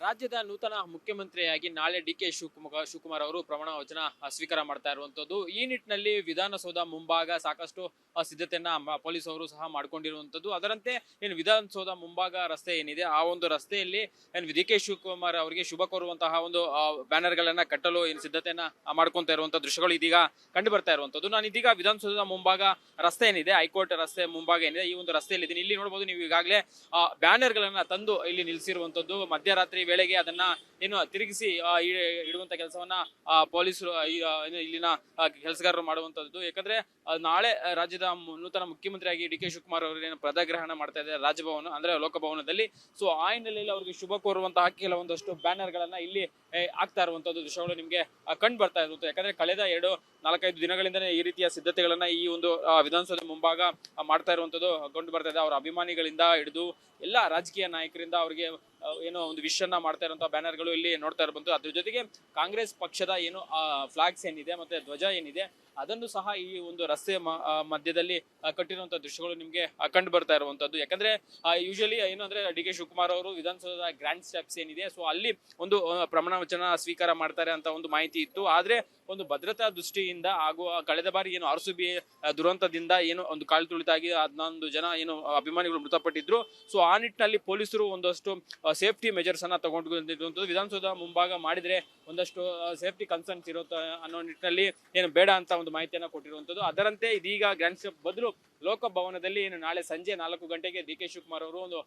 ರಾಜ್ಯದ ನೂತನ ಮುಖ್ಯಮಂತ್ರಿಯಾಗಿ ನಾಳೆ ಡಿ.ಕೆ. ಶಿವಕುಮಾರ್ ಅವರು ಪ್ರಮಾಣ ವಚನ ಸ್ವೀಕಾರ ಮಾಡ್ತಾ ಇರುವಂತದ್ದು. ಈ ನಿಟ್ಟಿನಲ್ಲಿ ವಿಧಾನಸೌಧ ಮುಂಭಾಗ ಸಾಕಷ್ಟು ಸಿದ್ಧತೆಯನ್ನ ಪೊಲೀಸ್ ಅವರು ಸಹ ಮಾಡ್ಕೊಂಡಿರುವಂತದ್ದು. ಅದರಂತೆ ಏನು ವಿಧಾನಸೌಧ ಮುಂಭಾಗ ರಸ್ತೆ ಏನಿದೆ ಆ ಒಂದು ರಸ್ತೆಯಲ್ಲಿ ಏನು ಡಿ.ಕೆ. ಶಿವಕುಮಾರ್ ಅವರಿಗೆ ಶುಭ ಕೋರುವಂತಹ ಒಂದು ಬ್ಯಾನರ್ ಗಳನ್ನ ಕಟ್ಟಲು ಏನು ಸಿದ್ಧತೆಯನ್ನ ಮಾಡ್ಕೊಂತ ಇರುವಂತಹ ದೃಶ್ಯಗಳು ಇದೀಗ ಕಂಡು ಬರ್ತಾ ಇರುವಂತದ್ದು. ನಾನು ಇದೀಗ ವಿಧಾನಸೌಧದ ಮುಂಭಾಗ ರಸ್ತೆ ಏನಿದೆ, ಹೈಕೋರ್ಟ್ ರಸ್ತೆ ಮುಂಭಾಗ ಏನಿದೆ, ಈ ಒಂದು ರಸ್ತೆಯಲ್ಲಿ ಇದ್ದೀನಿ. ಇಲ್ಲಿ ನೋಡಬಹುದು ನೀವು ಈಗಾಗಲೇ ಬ್ಯಾನರ್ ಗಳನ್ನ ತಂದು ಇಲ್ಲಿ ನಿಲ್ಲಿಸಿರುವಂತದ್ದು. ಮಧ್ಯರಾತ್ರಿ ವೇಳೆಗೆ ಅದನ್ನ ಏನು ತಿರುಗಿಸಿ ಇಡುವಂತ ಕೆಲಸವನ್ನ ಪೊಲೀಸರು ಇಲ್ಲಿನ ಕೆಲಸಗಾರರು ಮಾಡುವಂತದ್ದು. ಯಾಕಂದ್ರೆ ನಾಳೆ ರಾಜ್ಯದ ನೂತನ ಮುಖ್ಯಮಂತ್ರಿಯಾಗಿ ಡಿ.ಕೆ. ಶಿವಕುಮಾರ್ ಅವರು ಪದಗ್ರಹಣ ಮಾಡ್ತಾ ಇದ್ದಾರೆ ರಾಜಭವನ ಅಂದ್ರೆ ಲೋಕಭವನದಲ್ಲಿ. ಸೊ ಆ ಹಿನ್ನೆಲೆಯಲ್ಲಿ ಅವರಿಗೆ ಶುಭ ಕೋರುವಂತಹ ಕೆಲವೊಂದಷ್ಟು ಬ್ಯಾನರ್ ಗಳನ್ನ ಇಲ್ಲಿ ಆಗ್ತಾ ಇರುವಂತದ್ದು ದೃಶ್ಯಗಳು ನಿಮ್ಗೆ ಕಂಡು ಬರ್ತಾ ಇರುತ್ತೆ. ಯಾಕಂದ್ರೆ ಕಳೆದ 4-5 ದಿನಗಳಿಂದನೇ ಈ ರೀತಿಯ ಸಿದ್ಧತೆಗಳನ್ನ ಈ ಒಂದು ವಿಧಾನಸೌಧ ಮುಂಭಾಗ ಮಾಡ್ತಾ ಇರುವಂತದ್ದು ಕಂಡು ಬರ್ತಾ ಇದೆ. ಅವರ ಅಭಿಮಾನಿಗಳಿಂದ ಹಿಡಿದು ಎಲ್ಲಾ ರಾಜಕೀಯ ನಾಯಕರಿಂದ ಅವರಿಗೆ ಏನೋ ಒಂದು ವಿಶ್ ಅನ್ನ ಮಾಡ್ತಾ ಇರುವಂತಹ ಬ್ಯಾನರ್ಗಳು ಇಲ್ಲಿ ನೋಡ್ತಾ ಇರಬಹುದು. ಅದ್ರ ಜೊತೆಗೆ ಕಾಂಗ್ರೆಸ್ ಪಕ್ಷದ ಏನು ಫ್ಲಾಗ್ಸ್ ಏನಿದೆ ಮತ್ತೆ ಧ್ವಜ ಏನಿದೆ ಅದನ್ನು ಸಹ ಈ ಒಂದು ರಸ್ತೆ ಮಧ್ಯದಲ್ಲಿ ಕಟ್ಟಿರುವಂತಹ ದೃಶ್ಯಗಳು ನಿಮ್ಗೆ ಕಂಡು ಬರ್ತಾ ಇರುವಂತದ್ದು. ಯಾಕಂದ್ರೆ ಯೂಶಲಿ ಏನು ಅಂದ್ರೆ ಡಿ.ಕೆ. ಶಿವಕುಮಾರ್ ಅವರು ವಿಧಾನಸೌಧದ ಗ್ರ್ಯಾಂಡ್ ಸ್ಟೆಪ್ಸ್ ಏನಿದೆ ಸೊ ಅಲ್ಲಿ ಒಂದು ಪ್ರಮಾಣ ವಚನ ಸ್ವೀಕಾರ ಮಾಡ್ತಾರೆ ಅಂತ ಒಂದು ಮಾಹಿತಿ ಇತ್ತು. ಆದ್ರೆ ಒಂದು ಭದ್ರತಾ ದೃಷ್ಟಿಯಿಂದ ಹಾಗೂ ಕಳೆದ ಬಾರಿ ಏನು RCB ದುರಂತದಿಂದ ಏನು ಒಂದು ಕಾಲು ತುಳಿತಾಗಿ 11 ಜನ ಏನು ಅಭಿಮಾನಿಗಳು ಮೃತಪಟ್ಟಿದ್ರು. ಸೊ ಆ ನಿಟ್ಟಿನಲ್ಲಿ ಪೊಲೀಸರು ಒಂದಷ್ಟು ಸೇಫ್ಟಿ ಮೆಜರ್ಸ್ ಅನ್ನ ತಗೊಂಡಿರುವಂತದ್ದು. ವಿಧಾನಸೌಧ ಮುಂಭಾಗ ಮಾಡಿದ್ರೆ ಒಂದಷ್ಟು ಸೇಫ್ಟಿ ಕನ್ಸರ್ನ್ಸ್ ಇರುತ್ತೆ ಅನ್ನೋ ನಿಟ್ಟಿನಲ್ಲಿ ಏನು ಬೇಡ ಅಂತ ಒಂದು ಮಾಹಿತಿಯನ್ನ ಕೊಟ್ಟಿರುವಂತದ್ದು. ಅದರಂತೆ ಇದೀಗ ಗ್ರ್ಯಾಂಡ್ ಸ್ಟೆಪ್ ಬದಲು ಲೋಕಭವನದಲ್ಲಿ ಏನು ನಾಳೆ ಸಂಜೆ 4 ಗಂಟೆಗೆ ಡಿ.ಕೆ. ಶಿವಕುಮಾರ್ ಅವರು ಒಂದು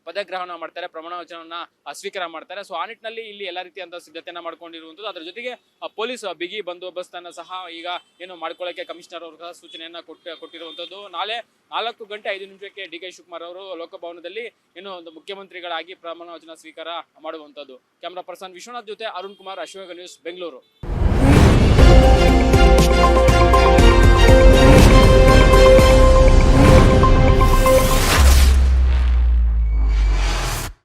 ಪದಗ್ರಹಣ ಮಾಡ್ತಾರೆ, ಪ್ರಮಾಣ ವಚನವನ್ನ ಸ್ವೀಕಾರ ಮಾಡ್ತಾರೆ. ಸೊ ಆ ನಿಟ್ಟಿನಲ್ಲಿ ಇಲ್ಲಿ ಎಲ್ಲಾ ರೀತಿಯಂತ ಸಿದ್ಧತೆಯನ್ನ ಮಾಡ್ಕೊಂಡಿರುವಂತದ್ದು. ಅದರ ಜೊತೆಗೆ ಪೊಲೀಸ್ ಬಿಗಿ ಬಂದೋಬಸ್ತನ್ನ ಸಹ ಈಗ ಏನು ಮಾಡ್ಕೊಳ್ಳಕ್ಕೆ ಕಮಿಷನರ್ ಅವರು ಸೂಚನೆಯನ್ನ ಕೊಟ್ಟಿರುವಂತದ್ದು. ನಾಳೆ 4:05 ಡಿ.ಕೆ. ಶಿವಕುಮಾರ್ ಅವರು ಲೋಕಭವನದಲ್ಲಿ ಏನು ಒಂದು ಮುಖ್ಯಮಂತ್ರಿಗಳಾಗಿ ಪ್ರಮಾಣ ವಚನ ಸ್ವೀಕಾರ ಮಾಡುವಂತದ್ದು. ಕ್ಯಾಮರಾ ಪರ್ಸನ್ ವಿಶ್ವನಾಥ್ ಜೊತೆ ಅರುಣ್ ಕುಮಾರ್, ಅಶ್ವಗ ನ್ಯೂಸ್, ಬೆಂಗಳೂರು.